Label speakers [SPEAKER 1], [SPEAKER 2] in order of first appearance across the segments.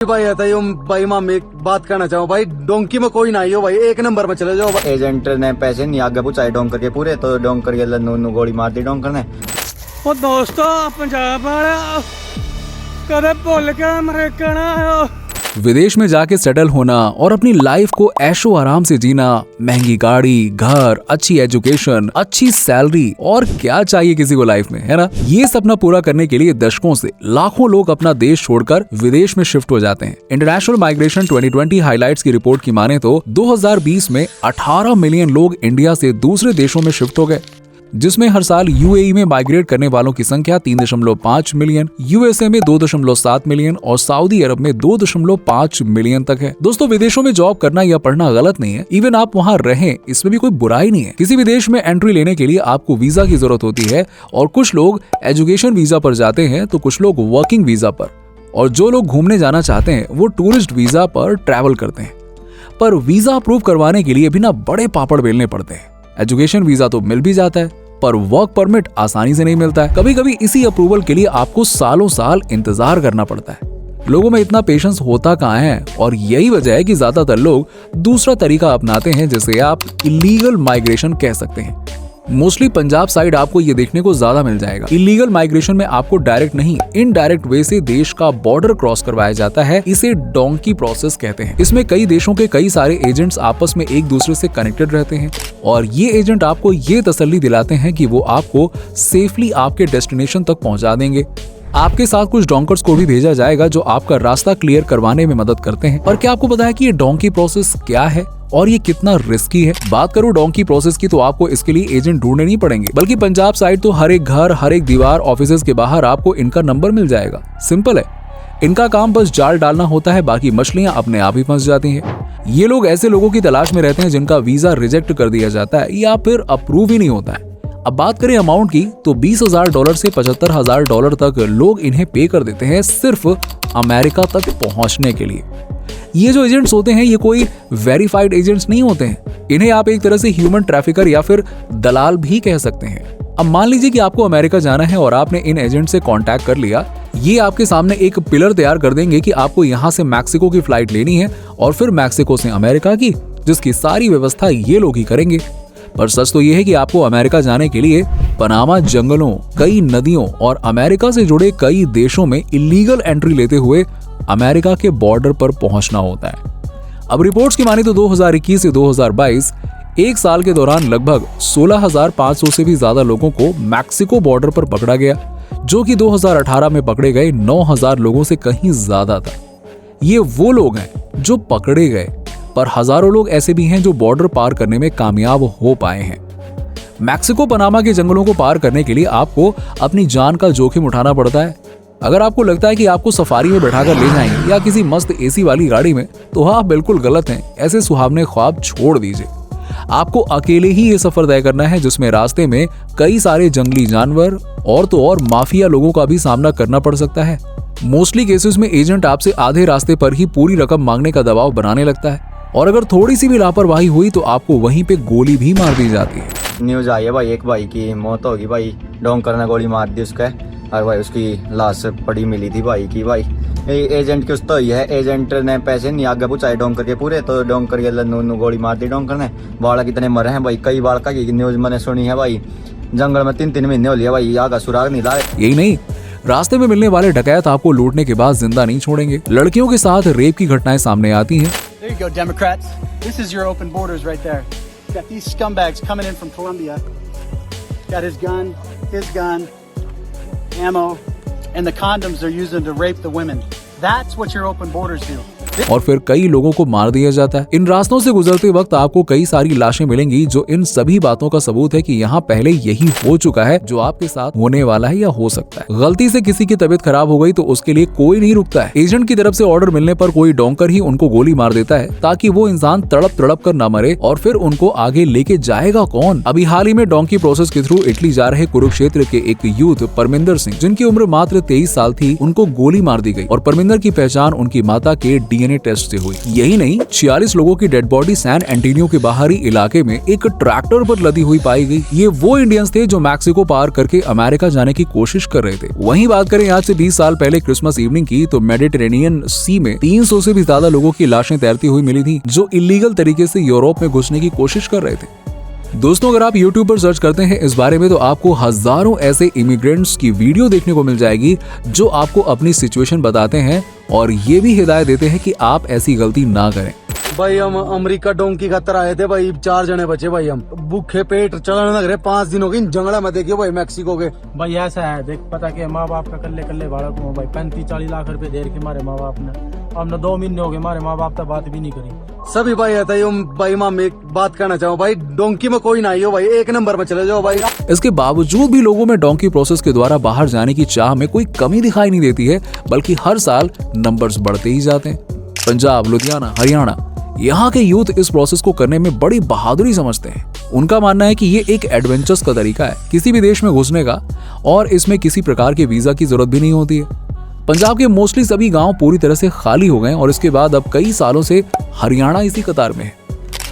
[SPEAKER 1] भाई आता है भाई मामी एक बात कहना चाहूँ भाई, डोंकी में कोई ना हो भाई, एक नंबर में चले जाओ भाई।
[SPEAKER 2] एजेंट ने पैसे नहीं आगे पूछाए डोंकर के पूरे, तो डोंकर के नू गोली मार दी डोंकर ने।
[SPEAKER 3] ਉਹ ਦੋਸਤੋ पंजाब वाला कदे भुल के अमेरिका ना आयो।
[SPEAKER 4] विदेश में जाके सेटल होना और अपनी लाइफ को ऐशो आराम से जीना, महंगी गाड़ी, घर, अच्छी एजुकेशन, अच्छी सैलरी और क्या चाहिए किसी को लाइफ में, है ना। ये सपना पूरा करने के लिए दशकों से लाखों लोग अपना देश छोड़कर विदेश में शिफ्ट हो जाते हैं। इंटरनेशनल माइग्रेशन 2020 हाइलाइट्स की रिपोर्ट की माने तो 2020 में 18 मिलियन लोग इंडिया से दूसरे देशों में शिफ्ट हो गए, जिसमें हर साल यूएई में माइग्रेट करने वालों की संख्या 3.5 मिलियन, यूएसए में 2.7 मिलियन और सऊदी अरब में 2.5 मिलियन तक है। दोस्तों, विदेशों में जॉब करना या पढ़ना गलत नहीं है, इवन आप वहाँ रहें इसमें भी कोई बुराई नहीं है। किसी भी देश में एंट्री लेने के लिए आपको वीजा की जरूरत होती है और कुछ लोग एजुकेशन वीजा पर जाते हैं तो कुछ लोग वर्किंग वीजा पर, और जो लोग घूमने जाना चाहते हैं वो टूरिस्ट वीजा पर ट्रैवल करते हैं। पर वीजा अप्रूव करवाने के लिए भी ना बड़े पापड़ बेलने पड़ते हैं। एजुकेशन वीजा तो मिल भी जाता है पर वर्क परमिट आसानी से नहीं मिलता है। कभी कभी इसी अप्रूवल के लिए आपको सालों साल इंतजार करना पड़ता है। लोगों में इतना पेशेंस होता कहाँ है, और यही वजह है कि ज्यादातर लोग दूसरा तरीका अपनाते हैं जिसे आप इलीगल माइग्रेशन कह सकते हैं। मोस्टली पंजाब साइड आपको ये देखने को ज्यादा मिल जाएगा। इलीगल माइग्रेशन में आपको डायरेक्ट नहीं, इनडायरेक्ट वे से देश का बॉर्डर क्रॉस करवाया जाता है। इसे डोंकी प्रोसेस कहते हैं। इसमें कई देशों के कई सारे एजेंट्स आपस में एक दूसरे से कनेक्टेड रहते हैं और ये एजेंट आपको ये तसल्ली दिलाते हैं कि वो आपको सेफली आपके डेस्टिनेशन तक पहुंचा देंगे। आपके साथ कुछ डोंकर्स को भी भेजा जाएगा जो आपका रास्ता क्लियर करवाने में मदद करते हैं। और क्या आपको पता है कि ये डोंकी प्रोसेस क्या है और ये कितना रिस्की है? बात करूं डोंकी प्रोसेस की तो आपको इसके लिए एजेंट ढूंढने नहीं पड़ेंगे, बल्कि पंजाब साइड तो हर एक घर, हर एक दीवार, ऑफिसेज के बाहर आपको इनका नंबर मिल जाएगा। सिंपल है, इनका काम बस जाल डालना होता है, बाकी मछलियां अपने आप ही फंस जाती हैं। ये लोग ऐसे लोगों की तलाश में रहते हैं जिनका वीजा रिजेक्ट कर दिया जाता है या फिर अप्रूव ही नहीं होता है। अब बात करें अमाउंट की तो $20,000 से $75,000 तक लोग इन्हें पे कर देते हैं सिर्फ अमेरिका तक पहुंचने के लिए। ये जो एजेंट्स होते हैं ये कोई वेरीफाइड एजेंट्स नहीं होते हैं। इन्हें आप एक तरह से ह्यूमन ट्रैफिकर या फिर दलाल भी कह सकते हैं। अब मान लीजिए कि आपको अमेरिका जाना है और आपने इन एजेंट से कांटेक्ट कर लिया। ये आपके सामने एक पिलर तैयार कर देंगे कि आपको यहाँ से मैक्सिको की फ्लाइट लेनी है और फिर मैक्सिको से अमेरिका की, जिसकी सारी व्यवस्था ये लोग ही करेंगे। पर सच तो ये है कि आपको अमेरिका जाने के लिए पनामा जंगलों, कई नदियों और अमेरिका से जुड़े कई देशों में इलीगल एंट्री लेते हुए अमेरिका के बॉर्डर पर पहुंचना होता है। अब रिपोर्ट्स की माने तो 2021 से 2022 एक साल के दौरान लगभग 16,500 से भी ज्यादा लोगों को मैक्सिको बॉर्डर पर पकड़ा गया, जो कि 2018 में पकड़े गए 9,000 लोगों से कहीं ज्यादा था। ये वो लोग हैं जो पकड़े गए, पर हजारों लोग ऐसे भी हैं जो बॉर्डर पार करने में कामयाब हो पाए हैं। मैक्सिको पनामा के जंगलों को पार करने के लिए आपको अपनी जान का जोखिम उठाना पड़ता है। अगर आपको लगता है कि आपको सफारी में बैठाकर ले जाएंगे या किसी मस्त एसी वाली गाड़ी में, तो आप बिल्कुल गलत हैं। ऐसे सुहावने ख्वाब छोड़ दीजिए। आपको अकेले ही ये सफर तय करना है, जिसमें रास्ते में कई सारे जंगली जानवर और तो और माफिया लोगों का भी सामना करना पड़ सकता है। मोस्टली केसेस में एजेंट आपसे आधे रास्ते पर ही पूरी रकम मांगने का दबाव बनाने लगता है और अगर थोड़ी सी भी लापरवाही हुई तो आपको वहीं पे गोली भी मार दी जाती है।
[SPEAKER 2] न्यूज आई है भाई, एक भाई की मौत होगी भाई, डोंकर ने गोली मार दी उसका, और भाई उसकी लाश पड़ी मिली थी भाई की। भाई एजेंट की तो ये है, एजेंट ने पैसे नहीं आगे पूछाए डोंकर के पूरे, तो डोंकर के नू गोली मार दी डोंकर ने। बालक कितने मरे हैं भाई, कई बालका की न्यूज मैंने सुनी है भाई। जंगल में 3-3 महीने हो लिया भाई, आगा सुराग नहीं लाए।
[SPEAKER 4] यही नहीं, रास्ते में मिलने वाले डकैत आपको लूटने के बाद जिंदा नहीं छोड़ेंगे। लड़कियों के साथ रेप की घटनाएं सामने आती हैं।
[SPEAKER 5] There you go, Democrats. This is your open borders right there. Got these scumbags coming in from Colombia. Got his gun, ammo, and the condoms they're using to rape the women. That's what your open borders do.
[SPEAKER 4] और फिर कई लोगों को मार दिया जाता है। इन रास्तों से गुजरते वक्त आपको कई सारी लाशें मिलेंगी, जो इन सभी बातों का सबूत है कि यहाँ पहले यही हो चुका है जो आपके साथ होने वाला है या हो सकता है। गलती से किसी की तबीयत खराब हो गई तो उसके लिए कोई नहीं रुकता है। एजेंट की तरफ से ऑर्डर मिलने पर कोई डोंकर ही उनको गोली मार देता है ताकि वो इंसान तड़प तड़प कर न मरे, और फिर उनको आगे लेके जाएगा कौन? अभी हाल ही में डोंकी प्रोसेस के थ्रू इटली जा रहे कुरुक्षेत्र के एक यूथ परमिंदर सिंह, जिनकी उम्र मात्र 23 साल थी, उनको गोली मार दी गई और परमिंदर की पहचान उनकी माता के DNA डीएनए टेस्ट से हुई। यही नहीं, 46 लोगों की डेड बॉडी सैन एंटोनियो के बाहरी इलाके में एक ट्रैक्टर पर लदी हुई पाई गई। ये वो इंडियंस थे जो मैक्सिको पार करके अमेरिका जाने की कोशिश कर रहे थे। वहीं बात करें आज से 20 साल पहले क्रिसमस इवनिंग की, तो मेडिटेरेनियन सी में 300 से भी ज्यादा लोगों की लाशें तैरती हुई मिली थी, जो इलीगल तरीके से यूरोप में घुसने की कोशिश कर रहे थे। दोस्तों, अगर आप YouTube पर सर्च करते हैं इस बारे में, तो आपको हजारों ऐसे इमिग्रेंट्स की वीडियो देखने को मिल जाएगी जो आपको अपनी सिचुएशन बताते हैं और ये भी हिदायत देते हैं कि आप ऐसी गलती ना करें।
[SPEAKER 1] भाई हम अमेरिका डोंकी खातर आए थे भाई, 4 जने बचे भाई, हम भूखे पेट चलने लग रहे 5 दिनों की जंगला में। देखियो भाई मैक्सिको के
[SPEAKER 6] भाई ऐसा है, देख पता के माँ बाप का कल्ले कल्ले बालक हूँ भाई, 35-40 लाख रुपए दे के हमारे माँ बाप ने, अब न 2 महीने हो गए हमारे माँ बाप तक बात भी नहीं करी।
[SPEAKER 1] सभी भाई आता है भाई। मैं एक बात कहना चाहूँ भाई, डोंकी में कोई ना हो भाई, 1 नंबर में चले जाओ भाई।
[SPEAKER 4] इसके बावजूद भी लोगों में डोंकी प्रोसेस के द्वारा बाहर जाने की चाह में कोई कमी दिखाई नहीं देती है, बल्कि हर साल नंबर्स बढ़ते ही जाते हैं। पंजाब, लुधियाना, हरियाणा, यहाँ के यूथ इस प्रोसेस को करने में बड़ी बहादुरी समझते हैं। उनका मानना है कि ये एक एडवेंचर्स का तरीका है किसी भी देश में घुसने का, और इसमें किसी प्रकार के वीजा की जरूरत भी नहीं होती है। पंजाब के मोस्टली सभी गांव पूरी तरह से खाली हो गए और इसके बाद अब कई सालों से हरियाणा इसी कतार में है।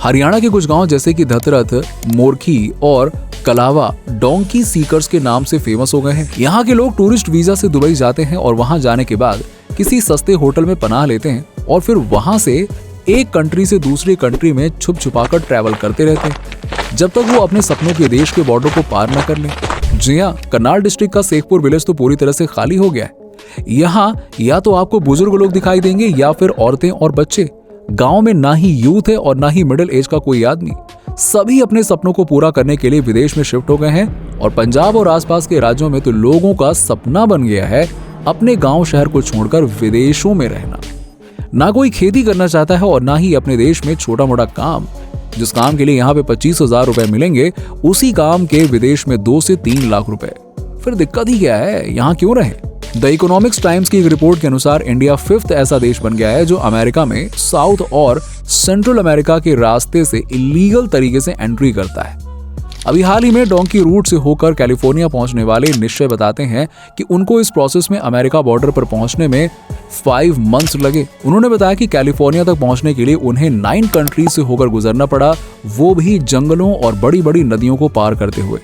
[SPEAKER 4] हरियाणा के कुछ गांव जैसे कि धतरथ, मोरखी और कलावा डोंकी सीकर्स के नाम से फेमस हो गए हैं। यहाँ के लोग टूरिस्ट वीजा से दुबई जाते हैं और वहां जाने के बाद किसी सस्ते होटल में पनाह लेते हैं और फिर वहां से एक कंट्री से दूसरी कंट्री में छुप छुपाकर ट्रैवल करते रहते हैं, जब तक वो अपने सपनों के देश के बॉर्डर को पार न कर लें। जी हाँ, करनाल डिस्ट्रिक्ट का शेखपुर विलेज तो पूरी तरह से खाली हो गया है। यहाँ या तो आपको बुजुर्ग लोग दिखाई देंगे या फिर औरतें और बच्चे। गांव में ना ही यूथ है और ना ही मिडिल एज का कोई आदमी। सभी अपने सपनों को पूरा करने के लिए विदेश में शिफ्ट हो गए हैं और पंजाब और आसपास के राज्यों में तो लोगों का सपना बन गया है अपने गांव शहर को छोड़कर विदेशों में रहना। ना कोई खेती करना चाहता है और ना ही अपने देश में छोटा मोटा काम। जिस काम के लिए यहाँ पे 25,000 रुपए मिलेंगे, उसी काम के विदेश में 2 से 3 लाख रुपए। फिर दिक्कत ही क्या है, यहाँ क्यों रहे? द इकोनॉमिक्स टाइम्स की एक रिपोर्ट के अनुसार इंडिया 5th ऐसा देश बन गया है जो अमेरिका में साउथ और सेंट्रल अमेरिका के रास्ते से इलीगल तरीके से एंट्री करता है। अभी हाल ही में डोंकी रूट से होकर कैलिफोर्निया पहुंचने वाले निश्चय बताते हैं कि उनको इस प्रोसेस में अमेरिका बॉर्डर पर पहुंचने में 5 मंथ्स लगे। उन्होंने बताया कि कैलिफोर्निया तक पहुंचने के लिए उन्हें 9 कंट्रीज से होकर गुजरना पड़ा, वो भी जंगलों और बड़ी बड़ी नदियों को पार करते हुए।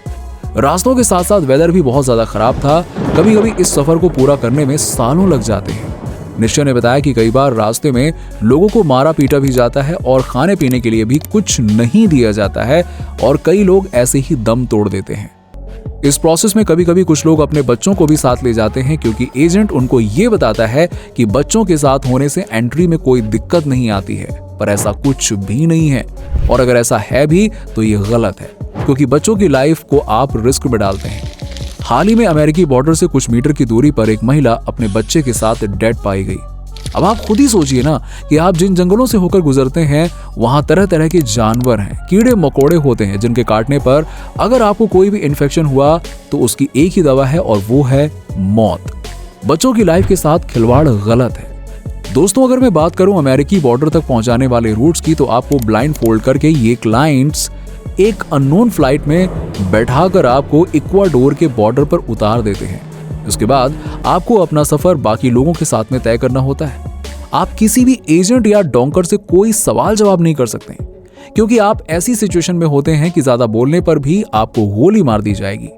[SPEAKER 4] रास्तों के साथ साथ वेदर भी बहुत ज्यादा खराब था। कभी कभी इस सफर को पूरा करने में सालों लग जाते हैं। निश्चय ने बताया कि कई बार रास्ते में लोगों को मारा पीटा भी जाता है और खाने पीने के लिए भी कुछ नहीं दिया जाता है और कई लोग ऐसे ही दम तोड़ देते हैं। इस प्रोसेस में कभी कभी कुछ लोग अपने बच्चों को भी साथ ले जाते हैं, क्योंकि एजेंट उनको ये बताता है कि बच्चों के साथ होने से एंट्री में कोई दिक्कत नहीं आती है, पर ऐसा कुछ भी नहीं है। और अगर ऐसा है भी तो ये गलत है, क्योंकि बच्चों की लाइफ को आप रिस्क में डालते हैं। हाल ही में अमेरिकी बॉर्डर से कुछ मीटर की दूरी पर एक महिला अपने बच्चे के साथ डेड पाई गई। अब आप खुद ही सोचिए ना कि आप जिन जंगलों से होकर गुजरते हैं वहां तरह तरह के जानवर हैं, कीड़े मकोड़े होते हैं, जिनके काटने पर अगर आपको कोई भी इन्फेक्शन हुआ तो उसकी एक ही दवा है और वो है मौत। बच्चों की लाइफ के साथ खिलवाड़ गलत है। दोस्तों, अगर मैं बात करूं अमेरिकी बॉर्डर तक पहुंचाने वाले रूट्स की, तो आपको ब्लाइंड फोल्ड करके ये क्लाइंट्स एक अननोन फ्लाइट में बैठाकर आपको इक्वाडोर के बॉर्डर पर उतार देते हैं। उसके बाद आपको अपना सफर बाकी लोगों के साथ में तय करना होता है। आप किसी भी एजेंट या डोंकर से कोई सवाल जवाब नहीं कर सकते, क्योंकि आप ऐसी सिचुएशन में होते हैं कि ज्यादा बोलने पर भी आपको गोली मार दी जाएगी।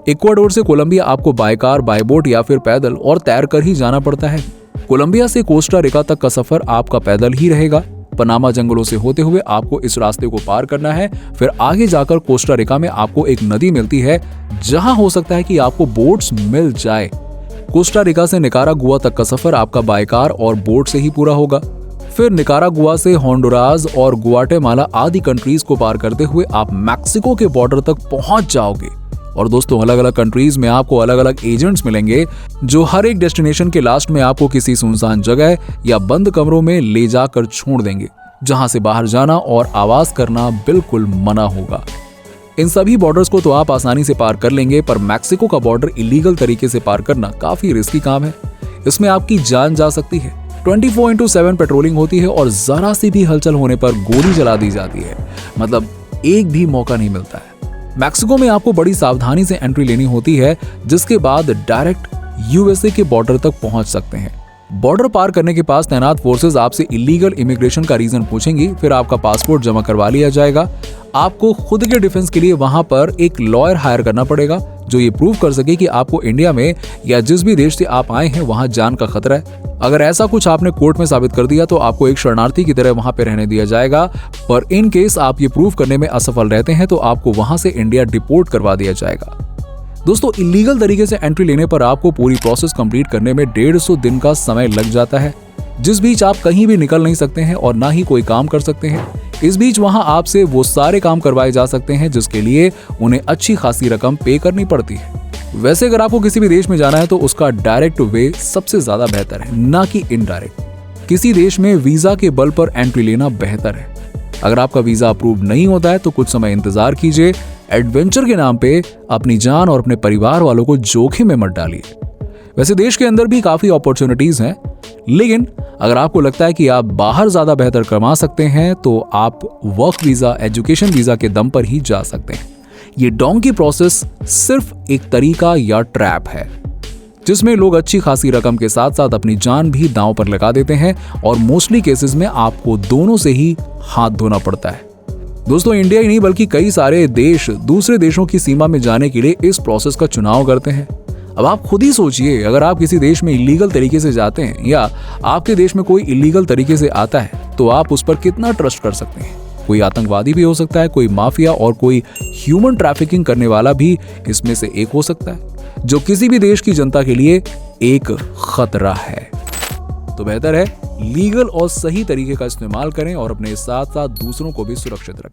[SPEAKER 4] इक्वाडोर से कोलंबिया आपको बाय कार, बाय बोट या फिर पैदल और तैर कर ही जाना पड़ता है। कोलंबिया से कोस्टा रिका तक का सफर आपका पैदल ही रहेगा। पनामा जंगलों से होते हुए आपको इस रास्ते को पार करना है। फिर आगे जाकर कोस्टा रिका में आपको एक नदी मिलती है, जहां हो सकता है कि आपको बोट्स मिल जाए। कोस्टा रिका से निकारागुआ तक का सफर आपका बाय कार और बोट से ही पूरा होगा। फिर निकारागुआ से होंडुरास और गुआटेमाला आदि कंट्रीज को पार करते हुए आप मैक्सिको के बॉर्डर तक पहुंच जाओगे। और दोस्तों, अलग अलग कंट्रीज में आपको अलग अलग एजेंट्स मिलेंगे, जो हर एक डेस्टिनेशन के लास्ट में आपको किसी सुनसान जगह या बंद कमरों में ले जाकर छोड़ देंगे, जहां से बाहर जाना और आवाज करना बिल्कुल मना होगा। इन सभी बॉर्डर्स को तो आप आसानी से पार कर लेंगे, पर मैक्सिको का बॉर्डर इलीगल तरीके से पार करना काफी रिस्की काम है। इसमें आपकी जान जा सकती है। 24/7 पेट्रोलिंग होती है और जरा सी भी हलचल होने पर गोली चला दी जाती है। मतलब एक भी मौका नहीं मिलता है। मैक्सिको में आपको बड़ी सावधानी से एंट्री लेनी होती है, जिसके बाद डायरेक्ट यूएसए के बॉर्डर तक पहुंच सकते हैं। बॉर्डर पार करने के पास तैनात फोर्सेस आपसे इलीगल इमिग्रेशन का रीजन पूछेंगी, फिर आपका पासपोर्ट जमा करवा लिया जाएगा। आपको खुद के डिफेंस के लिए वहां पर एक लॉयर हायर करना पड़ेगा जो ये प्रूव कर सके कि आपको इंडिया में या जिस भी देश से आप आए हैं वहां जान का खतरा है। अगर ऐसा कुछ आपने कोर्ट में साबित कर दिया तो आपको एक शरणार्थी की तरह वहां पे रहने दिया जाएगा, पर इन केस आप ये प्रूव करने में असफल रहते हैं तो आपको वहां से इंडिया डिपोर्ट करवा दिया जाएगा। दोस्तों, इलीगल तरीके से एंट्री लेने पर आपको पूरी प्रोसेस कंप्लीट करने में 150 दिन का समय लग जाता है, जिस बीच आप कहीं भी निकल नहीं सकते हैं और ना ही कोई काम कर सकते हैं। इस बीच वहां आपसे वो सारे काम करवाए जा सकते हैं जिसके लिए उन्हें अच्छी खासी रकम पे करनी पड़ती है। वैसे अगर आपको किसी भी देश में जाना है तो उसका डायरेक्ट वे सबसे ज्यादा बेहतर है, ना कि इनडायरेक्ट। किसी देश में वीजा के बल पर एंट्री लेना बेहतर है। अगर आपका वीजा अप्रूव नहीं होता है तो कुछ समय इंतजार कीजिए। एडवेंचर के नाम पे अपनी जान और अपने परिवार वालों को जोखिम में मत डालिए। वैसे देश के अंदर भी काफी अपॉर्चुनिटीज हैं, लेकिन अगर आपको लगता है कि आप बाहर ज्यादा बेहतर कमा सकते हैं तो आप वर्क वीजा, एजुकेशन वीजा के दम पर ही जा सकते हैं। ये डोंकी प्रोसेस सिर्फ एक तरीका या ट्रैप है जिसमें लोग अच्छी खासी रकम के साथ साथ अपनी जान भी दांव पर लगा देते हैं और मोस्टली केसेस में आपको दोनों से ही हाथ धोना पड़ता है। दोस्तों, इंडिया ही नहीं बल्कि कई सारे देश दूसरे देशों की सीमा में जाने के लिए इस प्रोसेस का चुनाव करते हैं। अब आप खुद ही सोचिए, अगर आप किसी देश में इलीगल तरीके से जाते हैं या आपके देश में कोई इलीगल तरीके से आता है तो आप उस पर कितना ट्रस्ट कर सकते हैं। कोई आतंकवादी भी हो सकता है, कोई माफिया और कोई ह्यूमन ट्रैफिकिंग करने वाला भी इसमें से एक हो सकता है जो किसी भी देश की जनता के लिए एक खतरा है। तो बेहतर है लीगल और सही तरीके का इस्तेमाल करें और अपने साथ साथ दूसरों को भी सुरक्षित रखें।